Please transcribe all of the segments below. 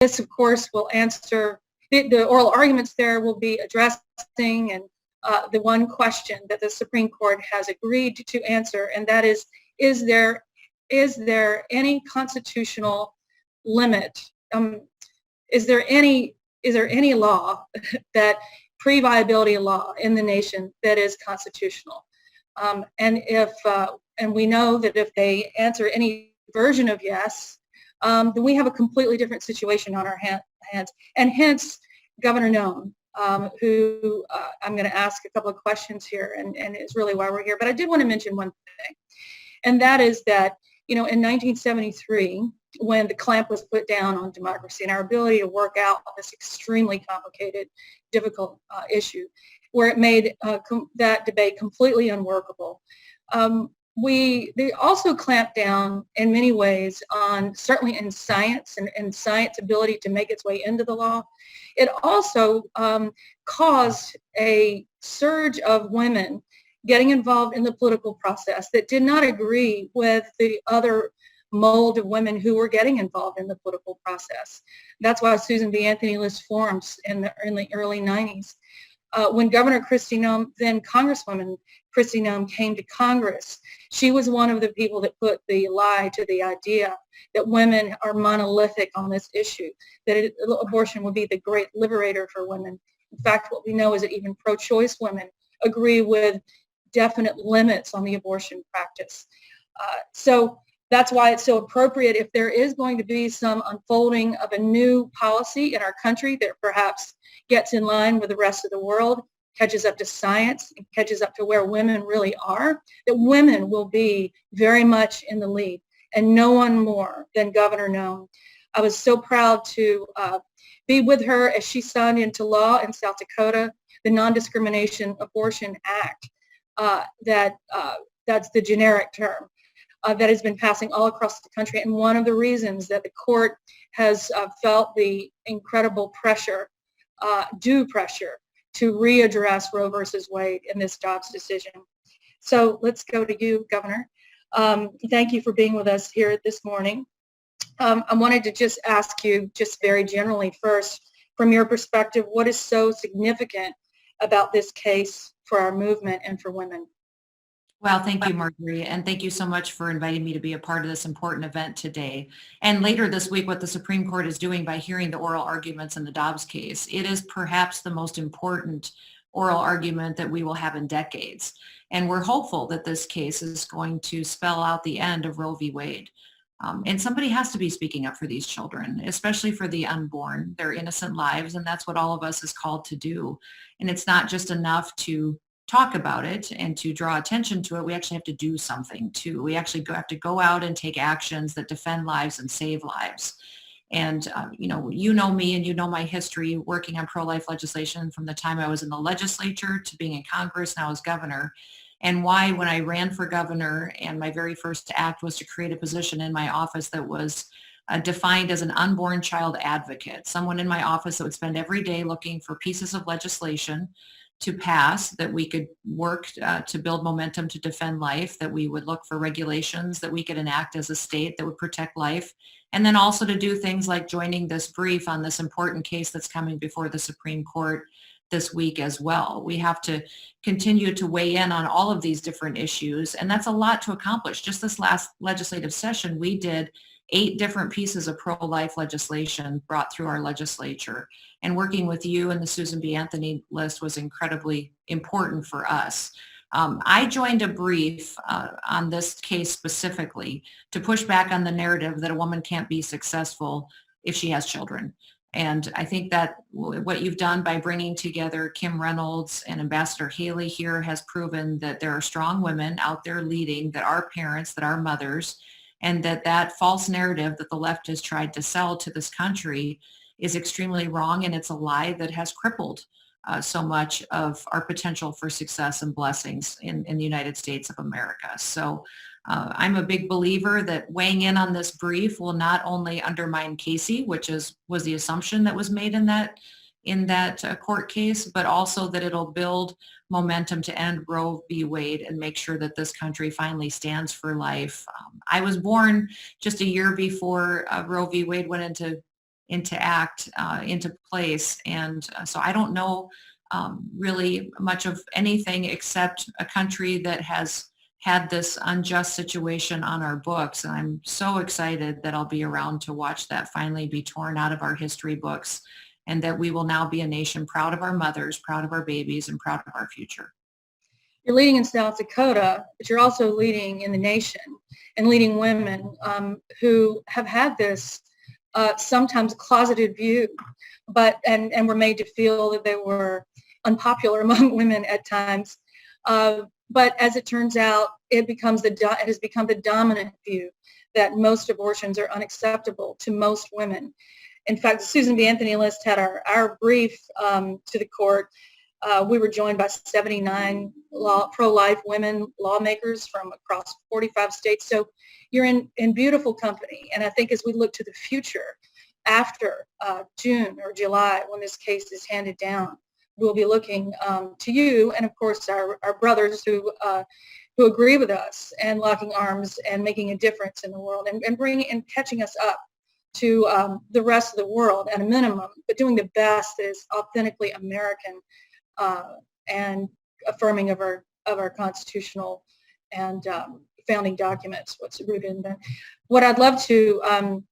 this, of course, will answer, the oral arguments there will be addressing and the one question that the Supreme Court has agreed to answer, and that is there any constitutional limit? Is there any law that pre-viability law in the nation that is constitutional? And we know that if they answer any version of yes, then we have a completely different situation on our hands. And hence, Governor Noem, who I'm going to ask a couple of questions here, and is really why we're here. But I did want to mention one thing, and that is that, in 1973, when the clamp was put down on democracy and our ability to work out this extremely complicated, difficult issue, where it made that debate completely unworkable. They also clamped down in many ways on, certainly in science and science ability to make its way into the law. It also caused a surge of women getting involved in the political process that did not agree with the other mold of women who were getting involved in the political process. That's why Susan B. Anthony List forms in the early 90s. When Governor Kristi Noem, then Congresswoman Kristi Noem, came to Congress, she was one of the people that put the lie to the idea that women are monolithic on this issue, that abortion would be the great liberator for women. In fact, what we know is that even pro-choice women agree with definite limits on the abortion practice. So that's why it's so appropriate, if there is going to be some unfolding of a new policy in our country that perhaps gets in line with the rest of the world, catches up to science, and catches up to where women really are, that women will be very much in the lead, and no one more than Governor Noem. I was so proud to be with her as she signed into law in South Dakota the Non-Discrimination Abortion Act. That's the generic term. That has been passing all across the country, and one of the reasons that the court has felt the incredible pressure, due pressure, to readdress Roe versus Wade in this Dobbs decision. So let's go to you, Governor. Thank you for being with us here this morning. I wanted to just ask you, just very generally first, from your perspective, what is so significant about this case for our movement and for women? Well, thank you, Marjorie, and thank you so much for inviting me to be a part of this important event today. And later this week, what the Supreme Court is doing by hearing the oral arguments in the Dobbs case, it is perhaps the most important oral argument that we will have in decades. And we're hopeful that this case is going to spell out the end of Roe v. Wade. And somebody has to be speaking up for these children, especially for the unborn, their innocent lives, and that's what all of us is called to do. And it's not just enough to talk about it and to draw attention to it. We actually have to do something too. We actually have to go out and take actions that defend lives and save lives. And you know me, and you know my history working on pro-life legislation from the time I was in the legislature to being in Congress, now as governor, and why when I ran for governor and my very first act was to create a position in my office that was defined as an unborn child advocate, someone in my office that would spend every day looking for pieces of legislation to pass that we could work to build momentum to defend life, that we would look for regulations that we could enact as a state that would protect life, and then also to do things like joining this brief on this important case that's coming before the Supreme Court this week as well. We have to continue to weigh in on all of these different issues, and that's a lot to accomplish. Just this last legislative session, we did 8 different pieces of pro-life legislation brought through our legislature. And working with you and the Susan B. Anthony list was incredibly important for us. I joined a brief on this case specifically to push back on the narrative that a woman can't be successful if she has children. And I think that what you've done by bringing together Kim Reynolds and Ambassador Haley here has proven that there are strong women out there leading that are parents, that are mothers, and that false narrative that the left has tried to sell to this country is extremely wrong, and it's a lie that has crippled so much of our potential for success and blessings in the United States of America. So I'm a big believer that weighing in on this brief will not only undermine Casey, which was the assumption that was made in that court case, but also that it'll build momentum to end Roe v. Wade and make sure that this country finally stands for life. I was born just a year before Roe v. Wade went into place. And so I don't know really much of anything except a country that has had this unjust situation on our books. And I'm so excited that I'll be around to watch that finally be torn out of our history books, and that we will now be a nation proud of our mothers, proud of our babies, and proud of our future. You're leading in South Dakota, but you're also leading in the nation and leading women who have had this sometimes closeted view, and were made to feel that they were unpopular among women at times. But as it turns out, it has become the dominant view that most abortions are unacceptable to most women. In fact, Susan B. Anthony List had our brief to the court. We were joined by 79 pro-life women lawmakers from across 45 states. So you're in beautiful company. And I think as we look to the future, after June or July, when this case is handed down, we'll be looking to you and, of course, our brothers who agree with us, and locking arms and making a difference in the world, and bringing and catching us up to the rest of the world at a minimum, but doing the best that is authentically American and affirming of our constitutional and founding documents, what's rooted in there. What I'd love to,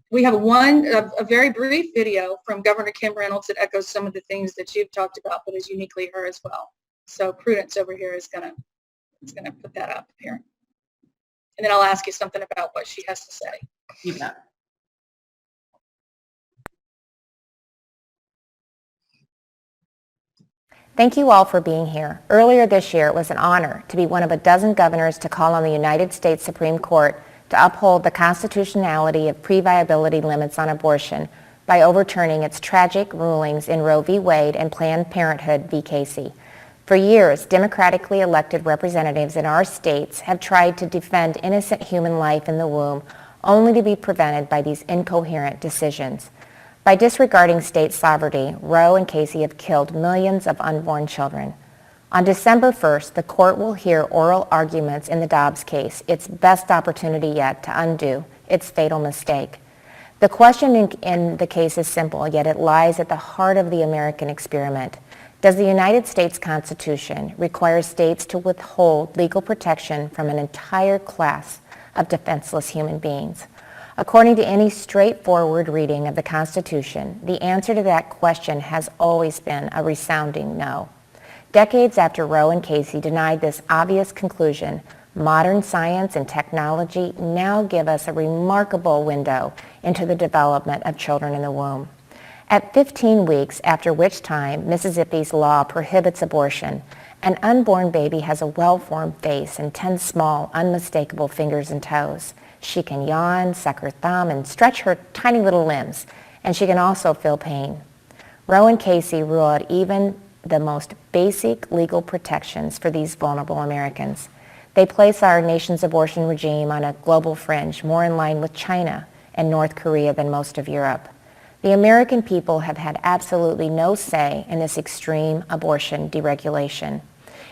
we have a very brief video from Governor Kim Reynolds that echoes some of the things that you've talked about, but is uniquely her as well. So Prudence over here is gonna put that up here. And then I'll ask you something about what she has to say. You bet. Thank you all for being here. Earlier this year, it was an honor to be one of a dozen governors to call on the United States Supreme Court to uphold the constitutionality of pre-viability limits on abortion by overturning its tragic rulings in Roe v. Wade and Planned Parenthood v. Casey. For years, democratically elected representatives in our states have tried to defend innocent human life in the womb, only to be prevented by these incoherent decisions. By disregarding state sovereignty, Roe and Casey have killed millions of unborn children. On December 1st, the court will hear oral arguments in the Dobbs case, its best opportunity yet to undo its fatal mistake. The question in the case is simple, yet it lies at the heart of the American experiment. Does the United States Constitution require states to withhold legal protection from an entire class of defenseless human beings? According to any straightforward reading of the Constitution, the answer to that question has always been a resounding no. Decades after Roe and Casey denied this obvious conclusion, modern science and technology now give us a remarkable window into the development of children in the womb. At 15 weeks, after which time Mississippi's law prohibits abortion, an unborn baby has a well-formed face and 10 small, unmistakable fingers and toes. She can yawn, suck her thumb, and stretch her tiny little limbs, and she can also feel pain. Roe and Casey rule out even the most basic legal protections for these vulnerable Americans. They place our nation's abortion regime on a global fringe, more in line with China and North Korea than most of Europe. The American people have had absolutely no say in this extreme abortion deregulation.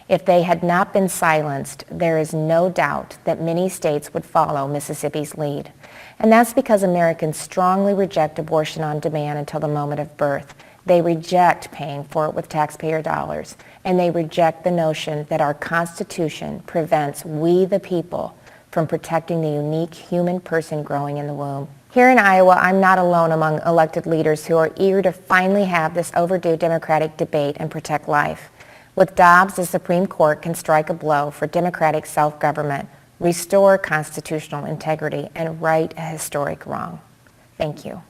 If they had not been silenced, there is no doubt that many states would follow Mississippi's lead. And that's because Americans strongly reject abortion on demand until the moment of birth. They reject paying for it with taxpayer dollars, and they reject the notion that our Constitution prevents we the people from protecting the unique human person growing in the womb. Here in Iowa, I'm not alone among elected leaders who are eager to finally have this overdue democratic debate and protect life. With Dobbs, the Supreme Court can strike a blow for democratic self-government, restore constitutional integrity, and right a historic wrong. Thank you.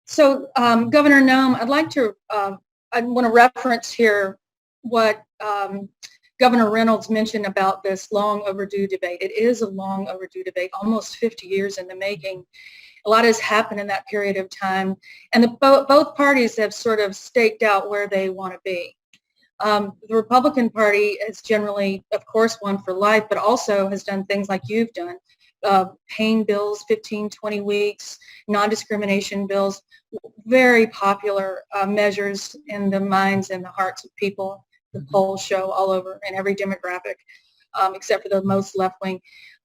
So, Governor Noem, I want to reference here what Governor Reynolds mentioned about this long overdue debate. It is a long overdue debate, almost 50 years in the making. A lot has happened in that period of time, and both parties have sort of staked out where they want to be. The Republican Party has generally, of course, won for life, but also has done things like you've done, pain bills, 15, 20 weeks, non-discrimination bills, very popular measures in the minds and the hearts of people. The polls show all over in every demographic, except for the most left-wing.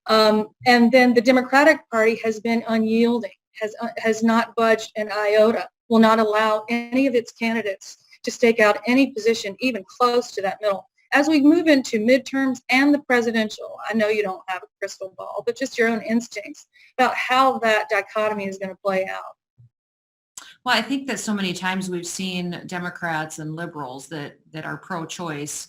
And then the Democratic Party has been unyielding, has not budged an iota, will not allow any of its candidates to stake out any position even close to that middle. As we move into midterms and the presidential, I know you don't have a crystal ball, but just your own instincts about how that dichotomy is going to play out. Well, I think that so many times we've seen Democrats and liberals that are pro-choice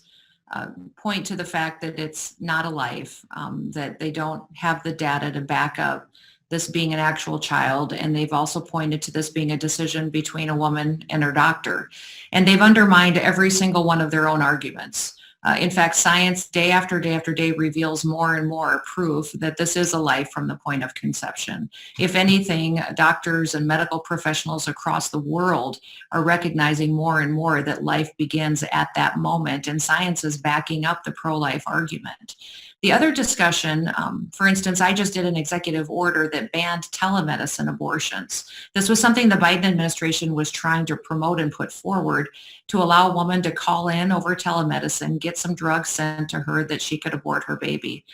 point to the fact that it's not a life, that they don't have the data to back up this being an actual child. And they've also pointed to this being a decision between a woman and her doctor. And they've undermined every single one of their own arguments. In fact, science day after day after day reveals more and more proof that this is a life from the point of conception. If anything, doctors and medical professionals across the world are recognizing more and more that life begins at that moment, and science is backing up the pro-life argument. The other discussion, for instance, I just did an executive order that banned telemedicine abortions. This was something the Biden administration was trying to promote and put forward to allow a woman to call in over telemedicine, get some drugs sent to her that she could abort her baby.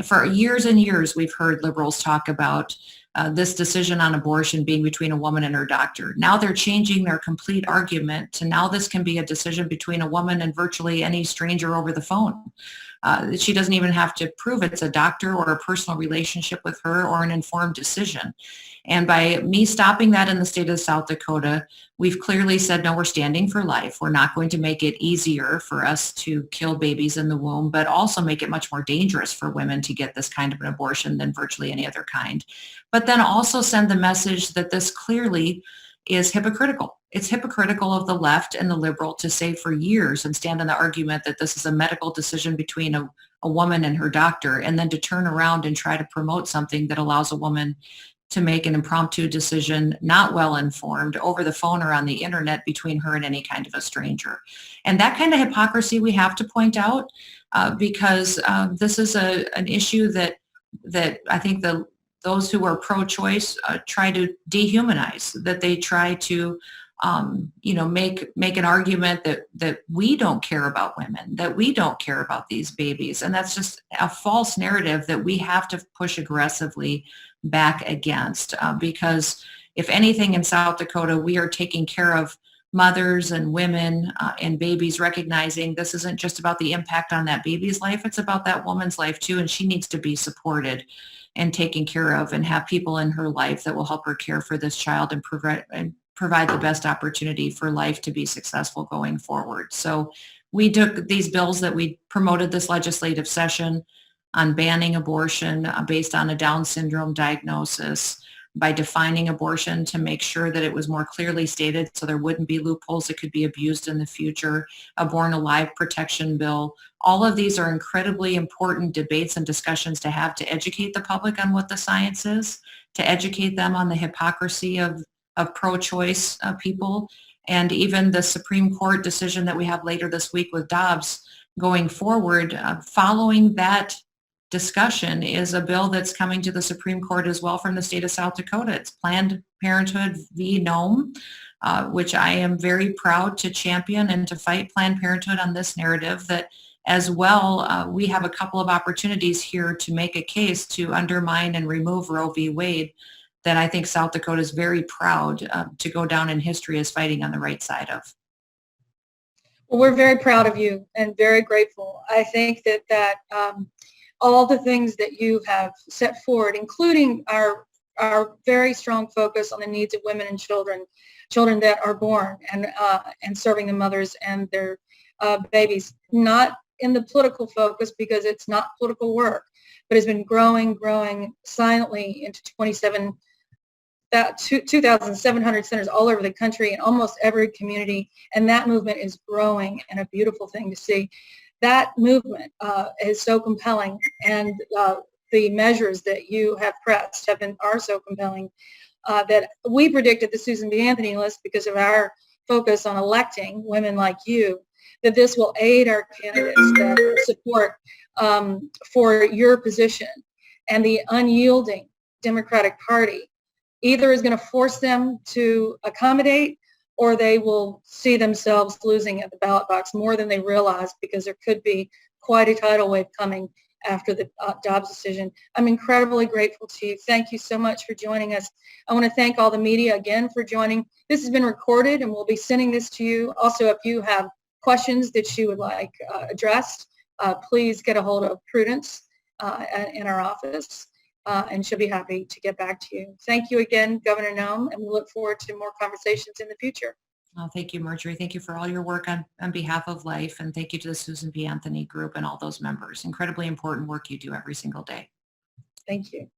For years and years, we've heard liberals talk about this decision on abortion being between a woman and her doctor. Now they're changing their complete argument to now this can be a decision between a woman and virtually any stranger over the phone. She doesn't even have to prove it's a doctor or a personal relationship with her or an informed decision. And by me stopping that in the state of South Dakota, we've clearly said, no, we're standing for life. We're not going to make it easier for us to kill babies in the womb, but also make it much more dangerous for women to get this kind of an abortion than virtually any other kind. But then also send the message that this clearly is hypocritical. It's hypocritical of the left and the liberal to say for years and stand on the argument that this is a medical decision between a woman and her doctor, and then to turn around and try to promote something that allows a woman to make an impromptu decision, not well informed, over the phone or on the internet between her and any kind of a stranger. And that kind of hypocrisy we have to point out because this is an issue that I think those who are pro-choice try to dehumanize, that they try to make an argument that we don't care about women, that we don't care about these babies. And that's just a false narrative that we have to push aggressively back against because if anything in South Dakota, we are taking care of mothers and women and babies, recognizing this isn't just about the impact on that baby's life, it's about that woman's life too, and she needs to be supported and taken care of and have people in her life that will help her care for this child and provide the best opportunity for life to be successful going forward. So we took these bills that we promoted this legislative session on banning abortion based on a Down syndrome diagnosis, by defining abortion to make sure that it was more clearly stated so there wouldn't be loopholes that could be abused in the future, a Born Alive protection bill. All of these are incredibly important debates and discussions to have to educate the public on what the science is, to educate them on the hypocrisy of pro-choice people, and even the Supreme Court decision that we have later this week with Dobbs going forward. Following that discussion is a bill that's coming to the Supreme Court as well from the state of South Dakota. It's Planned Parenthood v. Noem, which I am very proud to champion and to fight Planned Parenthood on this narrative that as well, we have a couple of opportunities here to make a case to undermine and remove Roe v. Wade that I think South Dakota is very proud to go down in history as fighting on the right side of. Well, we're very proud of you and very grateful. I think that all the things that you have set forward, including our very strong focus on the needs of women and children that are born, and serving the mothers and their babies, not in the political focus because it's not political work, but has been growing silently into 2,700 centers all over the country in almost every community, and that movement is growing and a beautiful thing to see. That movement is so compelling, and the measures that you have pressed are so compelling that we predicted the Susan B. Anthony list, because of our focus on electing women like you, that this will aid our candidates that support for your position. And the unyielding Democratic Party either is going to force them to accommodate, or they will see themselves losing at the ballot box more than they realize, because there could be quite a tidal wave coming after the Dobbs decision. I'm incredibly grateful to you. Thank you so much for joining us. I want to thank all the media again for joining. This has been recorded and we'll be sending this to you. Also, if you have questions that you would like addressed, please get a hold of Prudence in our office, and she'll be happy to get back to you. Thank you again, Governor Noem, and we look forward to more conversations in the future. Oh, thank you, Marjorie. Thank you for all your work on behalf of Life, and thank you to the Susan B. Anthony Group and all those members. Incredibly important work you do every single day. Thank you.